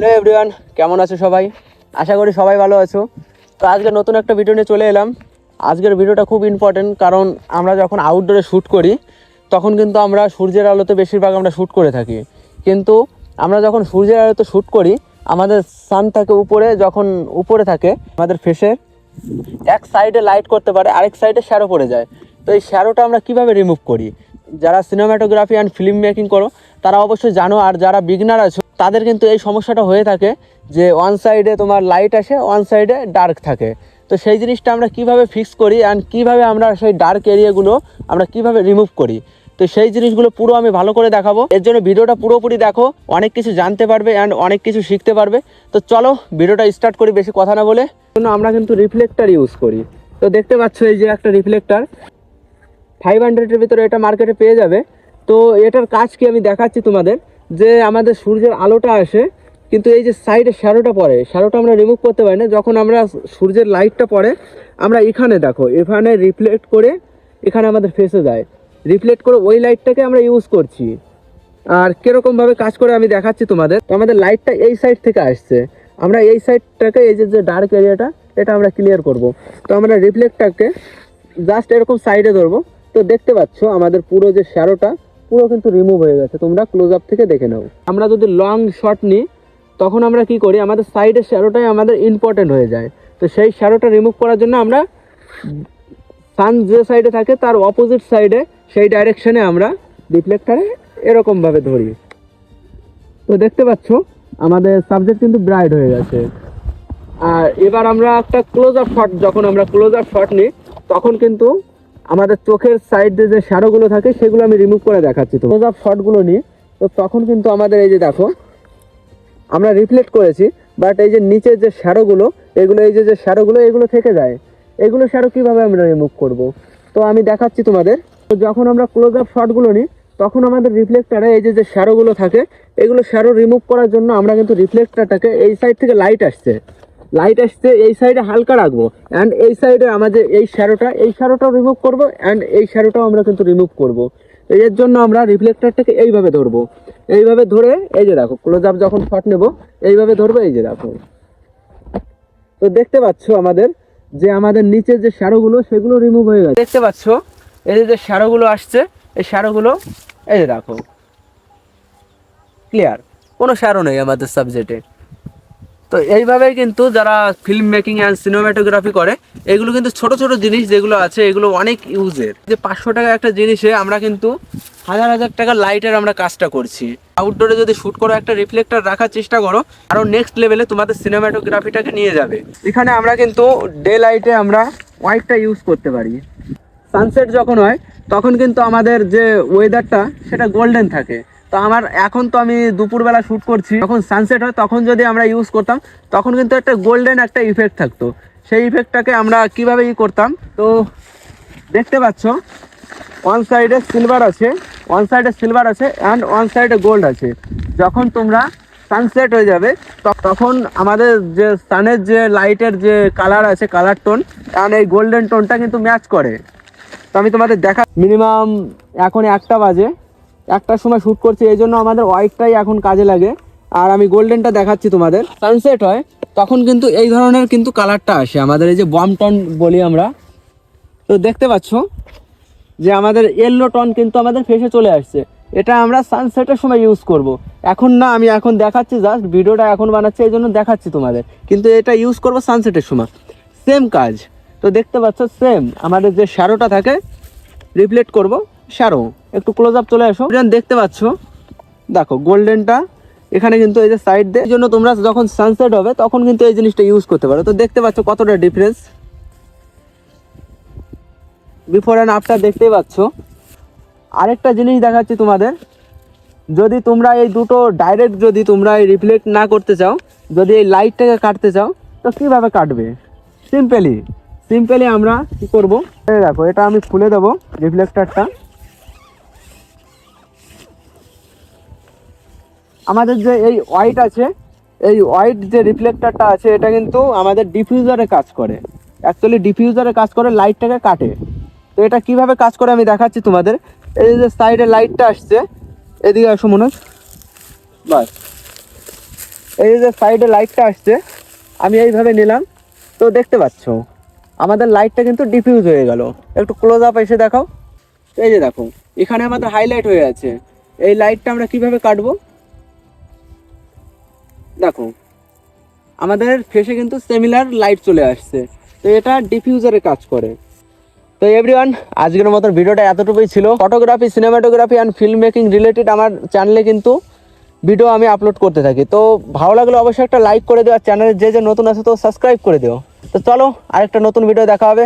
Hello everyone, কেমন আছো সবাই? আশা করি সবাই ভালো আছো। তো আজকে নতুন একটা ভিডিও নিয়ে চলে এলাম। আজকের ভিডিওটা খুব ইম্পর্টেন্ট, কারণ আমরা যখন আউটডোরে শ্যুট করি তখন কিন্তু আমরা সূর্যের আলোতে বেশিরভাগ আমরা শ্যুট করে থাকি। কিন্তু আমরা যখন সূর্যের আলোতে শ্যুট করি, আমাদের সান থাকে উপরে, যখন উপরে থাকে আমাদের ফেসে এক সাইডে লাইট করতে পারে, আরেক সাইডে শ্যাডো পড়ে যায়। তো এই শ্যাডোটা আমরা কিভাবে রিমুভ করি? যারা সিনেমাটোগ্রাফি অ্যান্ড ফিল্ম মেকিং করো তারা অবশ্যই জানো, আর যারা বিগিনার আছো তাদের কিন্তু এই সমস্যাটা হয়ে থাকে যে ওয়ান সাইডে তোমার লাইট আসে, ওয়ান সাইডে ডার্ক থাকে। তো সেই জিনিসটা আমরা কিভাবে ফিক্স করি অ্যান্ড কীভাবে আমরা সেই ডার্ক এরিয়াগুলো আমরা কিভাবে রিমুভ করি, তো সেই জিনিসগুলো পুরো আমি ভালো করে দেখাবো। এর জন্য ভিডিওটা পুরোপুরি দেখো, অনেক কিছু জানতে পারবে অ্যান্ড অনেক কিছু শিখতে পারবে। তো চলো ভিডিওটা স্টার্ট করি বেশি কথা না বলে। আমরা কিন্তু রিফ্লেক্টার ইউজ করি। তো দেখতে পাচ্ছ এই যে একটা রিফ্লেক্টার 500-এর ভিতরে এটা মার্কেটে পেয়ে যাবে। তো এটার কাজ কি আমি দেখাচ্ছি তোমাদের। যে আমাদের সূর্যের আলোটা আসে, কিন্তু এই যে সাইডে শ্যাডোটা পড়ে, শ্যাডোটা আমরা রিমুভ করতে পারি না। যখন আমরা সূর্যের লাইটটা পড়ে, আমরা এখানে দেখো এখানে রিফ্লেক্ট করে এখানে আমাদের ফেসে যায়, রিফ্লেক্ট করে ওই লাইটটাকে আমরা ইউজ করছি। আর কীরকমভাবে কাজ করে আমি দেখাচ্ছি তোমাদের। তো আমাদের লাইটটা এই সাইড থেকে আসছে, আমরা এই সাইডটাকে এই যে ডার্ক এরিয়াটা এটা আমরা ক্লিয়ার করব। তো আমরা রিফ্লেক্টটাকে জাস্ট এরকম সাইডে ধরবো। তো দেখতে পাচ্ছ আমাদের পুরো যে শ্যাডোটা পুরো কিন্তু রিমুভ হয়ে গেছে, তোমরা ক্লোজ আপ থেকে দেখে নাও। আমরা যদি লং শট নিই তখন আমরা কি করি, আমাদের সাইডের শ্যাডোটাই আমাদের ইম্পর্টেন্ট হয়ে যায়। তো সেই শ্যাডোটা রিমুভ করার জন্য আমরা সান যে সাইডে থাকে তার অপোজিট সাইডে সেই ডাইরেকশনে আমরা রিফ্লেক্টারে এরকমভাবে ধরি। তো দেখতে পাচ্ছ আমাদের সাবজেক্ট কিন্তু ব্রাইট হয়ে গেছে। আর এবার আমরা একটা ক্লোজ আপ শট, যখন আমরা ক্লোজ আপ শট নিই তখন কিন্তু আমাদের চোখের সাইডে যে শ্যাডোগুলো থাকে সেগুলো আমি রিমুভ করে দেখাচ্ছি। তো ক্লোজ আপ শটগুলো নিই, তো তখন কিন্তু আমাদের এই যে দেখো আমরা রিফ্লেক্ট করেছি, বাট এই যে নিচের যে শ্যাডোগুলো এগুলো, এই যে শ্যাডোগুলো এগুলো থেকে যায়। এগুলো শ্যাডো কীভাবে আমরা রিমুভ করব, তো আমি দেখাচ্ছি তোমাদের। তো যখন আমরা ক্লোজ আপ শটগুলো নিই তখন আমাদের রিফ্লেক্টারে এই যে শ্যাডোগুলো থাকে এগুলো শ্যাডো রিমুভ করার জন্য আমরা কিন্তু রিফ্লেক্টারটাকে এই সাইড থেকে লাইট আসছে এই সাইডে হালকা রাখবো, অ্যান্ড এই সাইডে আমাদের এই শ্যাডোটাও রিমুভ করবো, অ্যান্ড এই শ্যাডোটাও আমরা কিন্তু রিমুভ করবো। এর জন্য আমরা রিফ্লেক্টারটাকে এইভাবে ধরবো, এইভাবে ধরে এই যে দেখো ক্লোজ আপ যখন শট নেবো এইভাবে ধরবো, এই যে দেখো। তো দেখতে পাচ্ছ আমাদের যে আমাদের নিচে যে শ্যাডোগুলো সেগুলো রিমুভ হয়ে গেছে। দেখতে পাচ্ছ এই যে শ্যাডোগুলো আসছে, এই শ্যাডোগুলো এই যে দেখো ক্লিয়ার, কোনো শ্যাডো নেই আমাদের সাবজেক্টে। তো এইভাবেই কিন্তু যারা ফিল্ম মেকিং অ্যান্ড সিনেমাটোগ্রাফি করে এগুলো কিন্তু ছোট ছোট জিনিস যেগুলো আছে এগুলো অনেক ইউজের। যে 500 টাকা একটা জিনিসে আমরা কিন্তু হাজার হাজার টাকার লাইটের আমরা কাজটা করছি। আউটডোরে যদি শ্যুট করো একটা রিফ্লেক্টর রাখার চেষ্টা করো, আরও নেক্সট লেভেলে তোমাদের সিনেমাটোগ্রাফিটাকে নিয়ে যাবে। এখানে আমরা কিন্তু ডে লাইটে আমরা হোয়াইটটা ইউজ করতে পারি। সানসেট যখন হয় তখন কিন্তু আমাদের যে ওয়েদারটা সেটা গোল্ডেন থাকে। তো আমার এখন তো আমি দুপুরবেলা শ্যুট করছি, যখন সানসেট হয় তখন যদি আমরা ইউজ করতাম তখন কিন্তু একটা গোল্ডেন একটা ইফেক্ট থাকতো। সেই ইফেক্টটাকে আমরা কিভাবে করতাম, তো দেখতে পাচ্ছ ওয়ান সাইডে সিলভার আছে অ্যান্ড ওয়ান সাইডে গোল্ড আছে। যখন তোমরা সানসেট হয়ে যাবে তখন আমাদের যে সানের যে লাইটের যে কালার আছে, কালার টোন অ্যান্ড এই গোল্ডেন টোনটা কিন্তু ম্যাচ করে। তো আমি তোমাদের দেখা, মিনিমাম এখন 1টা বাজে, 1টার সময় শ্যুট করছি, এই জন্য আমাদের হোয়াইটটাই এখন কাজে লাগে। আর আমি গোল্ডেনটা দেখাচ্ছি তোমাদের। সানসেট হয় তখন কিন্তু এই ধরনের কিন্তু কালারটা আসে, আমাদের এই যে বম টোন বলি আমরা। তো দেখতে পাচ্ছ যে আমাদের ইয়েলো টোন কিন্তু আমাদের ফেসে চলে আসছে। এটা আমরা সানসেটের সময় ইউজ করব, এখন না। আমি এখন দেখাচ্ছি, জাস্ট ভিডিওটা এখন বানাচ্ছি এই জন্য দেখাচ্ছি তোমাদের, কিন্তু এটা ইউজ করব সানসেটের সময়। সেম কাজ। তো দেখতে পাচ্ছ সেম আমাদের যে শ্যাডোটা থাকে রিফ্লেক্ট করব শ্যাডো। একটু ক্লোজ আপ চলে আসো, দেখতে পাচ্ছ দেখো গোল্ডেনটা এখানে কিন্তু এই যে সাইড দিয়ে। এই জন্য তোমরা যখন সানসেট হবে তখন কিন্তু এই জিনিসটা ইউজ করতে পারো। তো দেখতে পাচ্ছ কতটা ডিফারেন্স, বিফোর অ্যান্ড আফটার দেখতেই পাচ্ছ। আরেকটা জিনিস দেখাচ্ছি তোমাদের, যদি তোমরা এই দুটো ডাইরেক্ট যদি তোমরা এই রিফ্লেক্ট না করতে চাও, যদি এই লাইটটাকে কাটতে চাও, তো কীভাবে কাটবে? সিম্পলি আমরা কি করব, দেখো এটা আমি খুলে দেবো রিফ্লেক্টারটা। আমাদের যে এই হোয়াইট আছে, এই হোয়াইট যে রিফ্লেক্টারটা আছে এটা কিন্তু আমাদের ডিফিউজারে কাজ করে। অ্যাকচুয়ালি ডিফিউজারে কাজ করে, লাইটটাকে কাটে। তো এটা কিভাবে কাজ করে আমি দেখাচ্ছি তোমাদের। এই যে সাইডে লাইটটা আসছে, এদিকে আসো মনোজ, বাস এই যে সাইডে লাইটটা আসছে, আমি এইভাবে নিলাম, তো দেখতে পাচ্ছ আমাদের লাইটটা কিন্তু ডিফিউজ হয়ে গেল। একটু ক্লোজ আপ এসে দেখাও। এই যে দেখো এখানে আমাদের হাইলাইট হয়ে আছে। এই লাইটটা আমরা কিভাবে কাটবো, দেখো আমাদের ফেসে কিন্তু সিমিলার লাইট চলে আসছে। তো এটা ডিফিউজারে কাজ করে। তো এভরিওয়ান, আজকের মতো ভিডিওটা এতটুকুই ছিল। Photography, cinematography and film making related আমার চ্যানেলে কিন্তু ভিডিও আমি আপলোড করতে থাকি। তো ভালো লাগলে অবশ্যই একটা লাইক করে দিও, আর চ্যানেলে যে নতুন আছে তো সাবস্ক্রাইব করে দিও। তো চলো আরেকটা নতুন ভিডিও দেখা হবে।